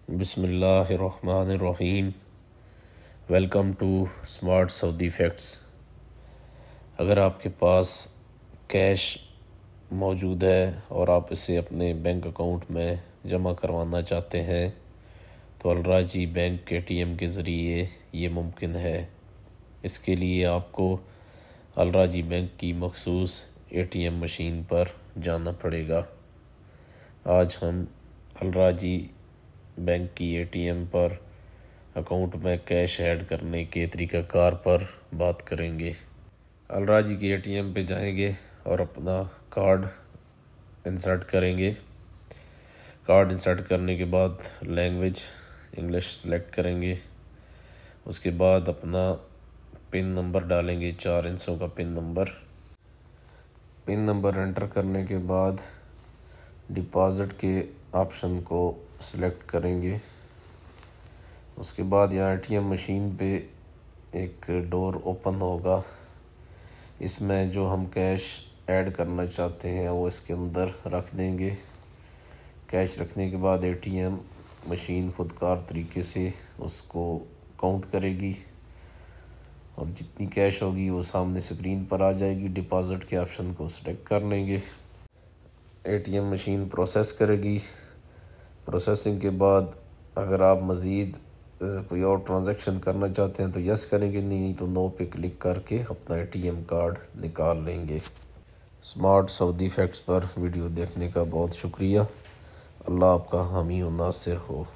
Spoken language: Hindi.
बिस्मिल्लाहिर्रहमानिर्रहीम। Welcome to smart Saudi facts. अगर आपके पास कैश मौजूद है और आप इसे अपने बैंक अकाउंट में जमा करवाना चाहते हैं तो अलराजी बैंक के ATM के ज़रिए ये मुमकिन है। इसके लिए आपको अलराजी बैंक की मखसूस ATM मशीन पर जाना पड़ेगा। आज हम अलराजी बैंक की ATM पर अकाउंट में कैश ऐड करने के तरीक़ाकार पर बात करेंगे। अलराजी की ATM पे जाएंगे और अपना कार्ड इंसर्ट करेंगे। कार्ड इंसर्ट करने के बाद लैंग्वेज इंग्लिश सेलेक्ट करेंगे। उसके बाद अपना पिन नंबर डालेंगे, 4 अंकों का पिन नंबर एंटर करने के बाद डिपॉज़िट के ऑप्शन को सिलेक्ट करेंगे। उसके बाद यहाँ ATM मशीन पे एक डोर ओपन होगा। इसमें जो हम कैश ऐड करना चाहते हैं वो इसके अंदर रख देंगे। कैश रखने के बाद ATM मशीन खुदकार तरीके से उसको काउंट करेगी और जितनी कैश होगी वो सामने स्क्रीन पर आ जाएगी। डिपॉज़िट के ऑप्शन को सिलेक्ट कर लेंगे। ATM मशीन प्रोसेस करेगी। प्रोसेसिंग के बाद अगर आप मज़ीद कोई और ट्रांजैक्शन करना चाहते हैं तो यस करेंगे, नहीं तो नो पे क्लिक करके अपना ATM कार्ड निकाल लेंगे। स्मार्ट सऊदी फैक्ट्स पर वीडियो देखने का बहुत शुक्रिया। अल्लाह आपका हामी और नासिर हो।